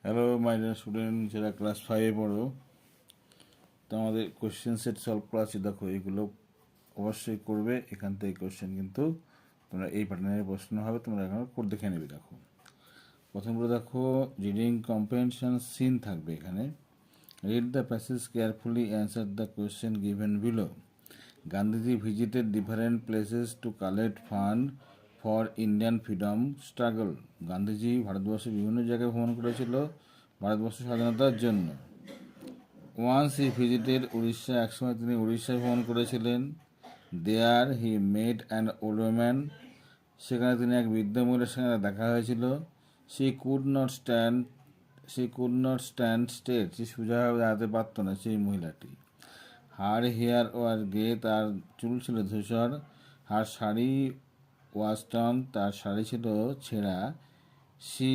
Hello my dear student, যারা class 5-এ পড়ো, তো আমাদের কোয়েশ্চেন সেট সলভ করা আছে। দেখো, এগুলো অবশ্যই করবে। এখান থেকে কোয়েশ্চেন কিন্তু তোমরা এই প্যাটার্নের প্রশ্ন হবে, তোমরা এখানে করে দেখে নেবে। দেখো, প্রথমগুলো দেখো, রিডিং কম্প্রিহেনশন সিন থাকবে এখানে। Read the passage carefully, answer the question given below. Gandhiji visited different places to collect fund for Indian freedom struggle. Gandhiji ভারতবর্ষের বিভিন্ন জায়গায় ভ্রমণ করেছিল ভারতবর্ষের স্বাধীনতার জন্য। ওয়ান্স হি ভিজিটেড উড়িষ্যা, একসময় তিনি উড়িষ্যায় ভ্রমণ করেছিলেন। There he made an old woman, সেখানে তিনি এক বৃদ্ধ মহিলার সঙ্গে দেখা হয়েছিল। She could not stand straight, সে সোজাভাবে দাঁড়াতে পারত না সেই মহিলাটি। হার হেয়ার ওয়ার গে, তার চুল ছিল ধূসর। হার শাড়ি ওয়াজ টর্ন, তার শাড়ি ছিল ছেঁড়া। সি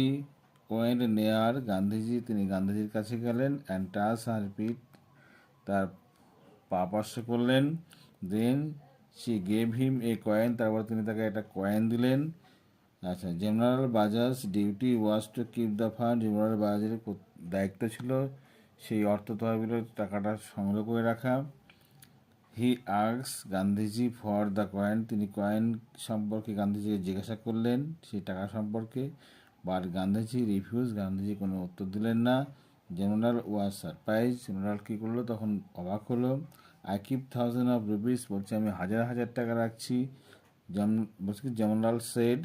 ওয়েন্ট নেয়ার গান্ধীজি, তিনি গান্ধীজির কাছে গেলেন। অ্যান্ড টাচ হার পিঠ, তার পা স্পর্শ করলেন। Then she gave him a coin, তারপর তিনি তাকে একটা কয়েন দিলেন। আচ্ছা, general Bajaj duty was to keep the fund, general বাজাজের দায়িত্ব ছিল সেই অর্থ তহবিলের টাকাটা সংগ্রহ করে রাখা। He asks Gandhiji for the coin, তিনি কয়েন সম্পর্কে গান্ধীজিকে জিজ্ঞাসা করলেন, সেই টাকা সম্পর্কে। বাট গান্ধীজি রিফিউজ, গান্ধীজি কোনো উত্তর দিলেন না। জেনারেল ওয়াজ সারপ্রাইজ, জেনারেল কী করলো তখন, অবাক হলো। I keep thousand of rupees, বলছে আমি হাজার হাজার টাকা রাখছি। বলছে কি, জেনারেল সেড,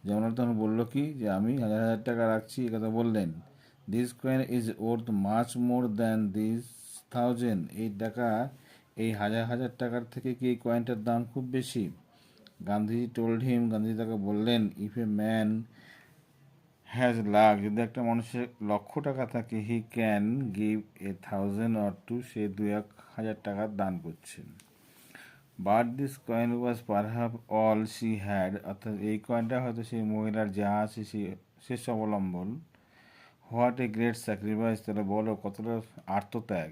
জেনারেল তখন বললো কি, যে আমি হাজার হাজার টাকা রাখছি, এ কথা বললেন। This coin is worth much more than this thousand, এই টাকা, এই হাজার হাজার টাকার থেকে কি এই কয়েনটার দাম খুব বেশি? গান্ধীজি টোল্ড হিম, গান্ধীজি তাকে বললেন, if a man has lakh, যদি একটা মানুষের লক্ষ টাকা থাকে, হি ক্যান গিভ 1,000 অর 2, সে 2,000 টাকার দান করছেন। But this coin was perhaps all she had, অর্থাৎ এই কয়েনটা হয়তো সেই মহিলার যা আছে সেই শেষ অবলম্বন। হোয়াট এ গ্রেট স্যাক্রিফাইস, তাহলে বলো কতটা আত্মত্যাগ।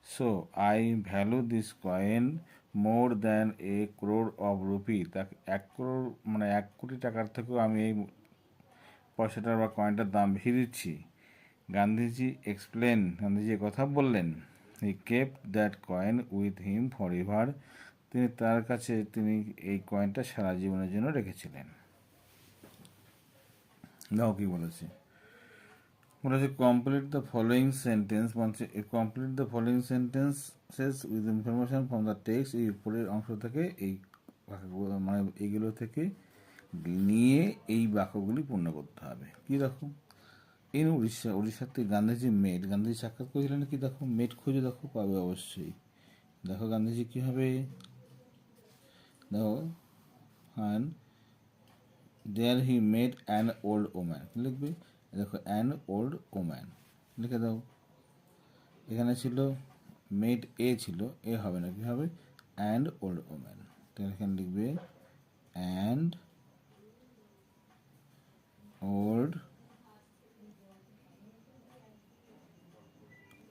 So I value this coin more than a crore of rupee, তাকে 1 crore মানে 1 কোটি টাকার থেকেও আমি এই পয়সাটার বা কয়েনটার দাম বেশি দিচ্ছি। গান্ধীজি এক্সপ্লেন, গান্ধীজি কথা বললেন। হি kept that coin with him for ever, তিনি তার কাছে তিনি এই কয়েনটা সারা জীবনের জন্য রেখেছিলেন। দাও কি বলেছে, বলেছে কমপ্লিট দ্য ফলোয়িং সেন্টেন্স, বলছে complete the following sentences with information from the text, এই উপরের অংশ থেকে এই মানে এইগুলো থেকে নিয়ে এই বাক্যগুলি পূর্ণ করতে হবে। কি দেখো, ইন উড়িষ্যা, উড়িষ্যাতে গান্ধীজি মেট, গান্ধীজি সাক্ষাৎ করেছিলেন কি, দেখো মেট খুঁজে দেখো, পাবে অবশ্যই। দেখো গান্ধীজি কী হবে, দেখো হ্যান দেয়ার হি মেট অ্যান ওল্ড ওম্যান, লিখবে। দেখো অ্যান ওল্ড ওম্যান লিখে দাও। এখানে ছিল মেট এ ছিল, এ হবে না, কি হবে, অ্যান্ড ওল্ড ওম্যান। তাহলে এখানে লিখবে অ্যান্ড ওল্ড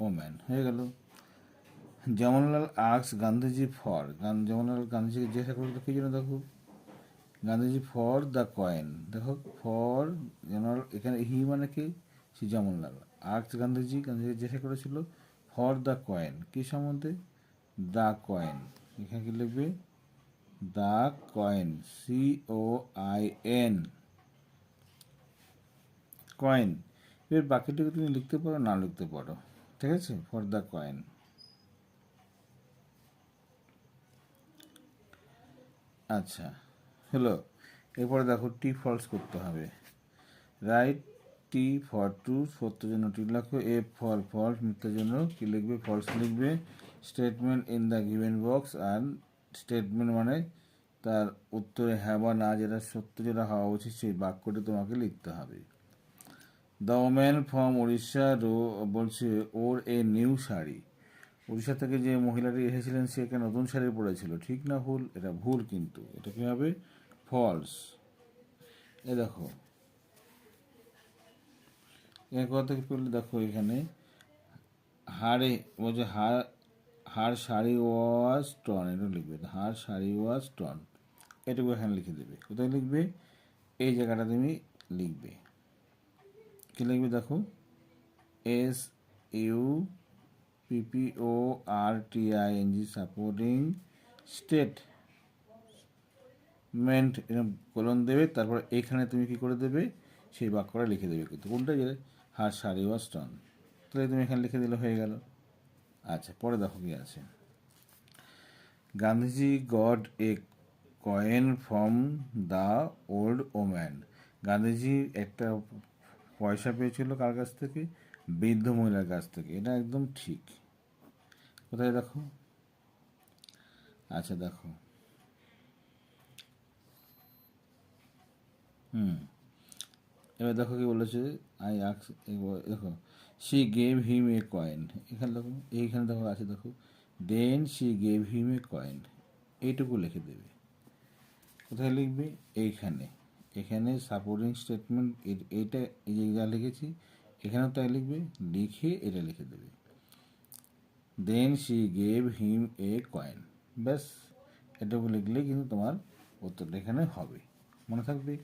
ওম্যান, হয়ে গেল। জওহরলাল আস্কস গান্ধীজি ফর, জওহরলাল গান্ধীজিকে জিজ্ঞাসা করলো কি জন্য, দেখো গান্ধীজি ফর দ্য কয়েন, দেখো ফর জেনারেল, এখানে হি মানে কি, সে জওহরলাল। আস্কস গান্ধীজি, গান্ধীজি জিজ্ঞাসা করেছিল ফর দ্য কয়েন, কী সম্বন্ধে, দ্য কয়েন, এখানে কি লিখবে, দ্য কয়েন, COIN, কয়েন। এর বাকিটুকু তুমি লিখতে পারো, না লিখতে পারো, ঠিক আছে, ফর দ্য কয়েন। আচ্ছা হলো, এরপরে দেখো টি ফলস করতে হবে। রাইট টি ফর ট্রু, সত্যের জন্য টি লেখো। এফ ফর ফলস, মিথ্যার জন্য কি লিখবে, ফলস লিখবে। Statement in the given box, আর স্টেটমেন্ট মানে তার উত্তরে হ্যাঁ বা না, যেটা সত্য যেটা হওয়া উচিত সেই বাক্যটি তোমাকে লিখতে হবে। দ্য ওম্যান ফ্রম উড়িষ্যা বলছে ওর এ নিউ শাড়ি, উড়িষ্যা থেকে যে মহিলাটি এসেছিলেন সে একটা নতুন শাড়ি পরেছিল, ঠিক না ভুল, এটা ভুল, কিন্তু এটা কী হবে, ফলস। এ দেখো এর কথা থেকে পড়লে দেখো এখানে হারে বলছে হার শাড়ি ওয়াজ টন, এটা লিখবে, হার শাড়ি ওয়াজ টন, এটুকু এখানে লিখে দেবে। কোথায় লিখবে, এই জায়গাটা তুমি লিখবে, কী লিখবে দেখো, SUPPORTING সাপোর্টিং স্টেটমেন্ট, এরকম কলন দেবে, তারপর এখানে তুমি কি করে দেবে, সেই বাক্যটা লিখে দেবে। কিন্তু কোনটা গেলে হার শাড়ি ওয়াজ টর্ন, তাহলে তুমি এখানে লিখে দিলে হয়ে গেল। আচ্ছা, পরে দেখো কি আছে। Gandhiji got a coin from the old woman. Gandhiji একটা পয়সা পেয়েছিল কার কাছ থেকে, বৃদ্ধ মহিলার কাছ থেকে। এটা একদম ঠিক। কোথায় দেখো, আচ্ছা দেখো, এবার দেখো কি বলেছে, দেখো, she gave him a coin, এখানে দেখো, এইখানে দেখো আছে দেখো, then she gave him a coin, এইটুকু লিখে দেবে। কোথায় লিখবে, এইখানে, এখানে সাপোর্টিং স্টেটমেন্ট, এইটা এই যে যা লিখেছি এখানেও তাই লিখবে, লিখে এটা লিখে দেবে। Then she gave him a coin, ব্যাস এটুকু লিখলেই কিন্তু তোমার উত্তরটা এখানে হবে, মনে থাকবে।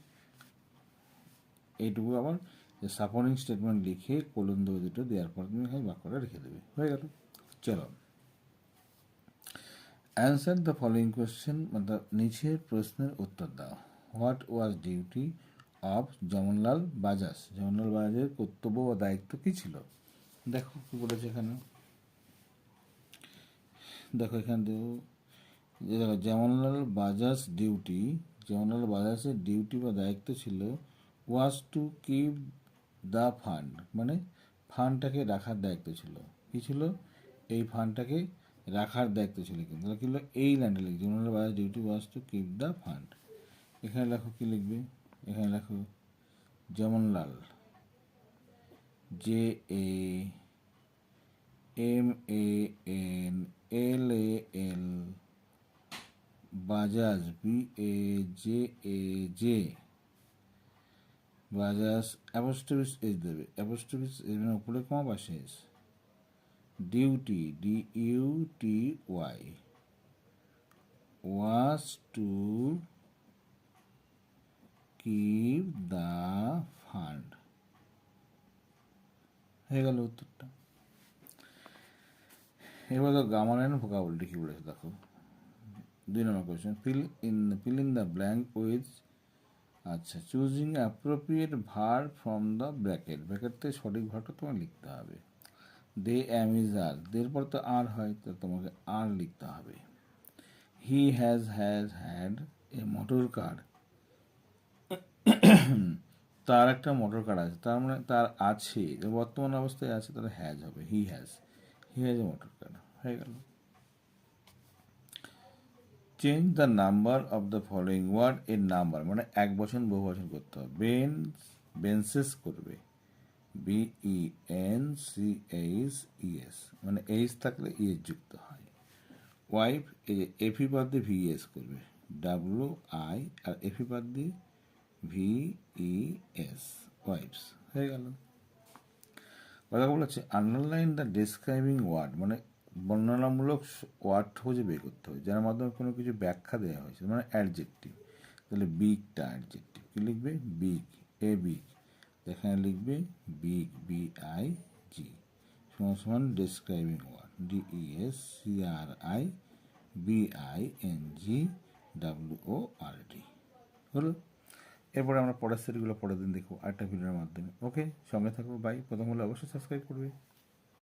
এইটুকু আবার যে সাপোর্টিং স্টেটমেন্ট লিখে কোলন দেবে, দুটো দেওয়ার পর তুমি এখানে বাক্যটা রেখে দেবে, হয়ে গেল। চলো, অ্যান্সার দ্য ফলোয়িং কোয়েশ্চেন, মানে নিচের প্রশ্নের উত্তর দাও। What was duty of Jamnalal Bajaj, Jamnalal বাজাজের কর্তব্য বা দায়িত্ব কী ছিল। দেখো কী বলেছে এখানে, দেখো এখানে দেখো, যে দেখো জমনলাল বাজাজ ডিউটি, জমনলাল বাজাজের ডিউটি বা দায়িত্ব ছিল ওয়াজ টু কিপ দ্য ফান্ড, মানে ফান্ডটাকে রাখার দায়িত্ব ছিল। কী ছিল, এই ফান্ডটাকে রাখার দায়িত্ব ছিল। কিন্তু কী হলো, এই লাইনটা লিখবে, Jamnalal Bajaj duty was to keep the fund. এখানে লেখো কী লিখবে, এখানে লেখো Jamnalal, JAMANLAL, Bajaj BAJAJ, Bajaj apostrophe S দেবে, অ্যাপোস্ট্রোফিস এস মানে উপরে কমা পাশে S, duty DUTY was to keep the fund, হয়ে গেল উত্তরটা। এবার তো গ্রামার অ্যান্ড ভোকাবুলারি কী বলেছে দেখো, 2 number question, fill in the blank with, আচ্ছা, choosing appropriate verb from the bracket, bracket থেকে সঠিক ভার্বটা তোমাকে লিখতে হবে। দে অ্যাম ইজ আর, দের পর তো আর হয়, তো তোমাকে আর লিখতে হবে। He has had a motor car, তার একটা মোটর কার আছে, তার মানে তার আছে, বর্তমান অবস্থায় আছে, তাহলে হ্যাজ হবে, he has a motor car, হয়ে গেল। Change the number of the following word, এর নাম্বার মানে এক বচন বহু বচন করতে হবে। বেন্সেস করবে, BENCHES, মানে এইচ থাকলে ইএস যুক্ত হয়। ওয়াইফ, এই যে এফি বাদ দিয়ে VES করবে, WI, আর এফি বাদ দিয়ে VES, ওয়াইফস, হয়ে গেল। কথা বলেছে আন্ডারলাইন দ্য ডেসক্রাইবিং ওয়ার্ড, মানে বর্ণনামূলক ওয়ার্ড খুঁজে বের করতে হবে যার মাধ্যমে কোনো কিছু ব্যাখ্যা দেওয়া হয়েছে, মানে অ্যাডজেক্টিভ। তাহলে বিগটা অ্যাডজেক্টিভ, কী লিখবে, বিগ, বিগ, এখানে লিখবে বিগ, BIG, সমান সমান ডেসক্রাইবিং ওয়ার্ড, DESCRIBINGWORD, হলো। এরপরে আমরা পরের সেটগুলো পরের দিন দেখবো আরেকটা ভিডিওর মাধ্যমে। ওকে, সঙ্গে থাকবো, বাই। প্রথম হলে অবশ্যই সাবস্ক্রাইব করবে।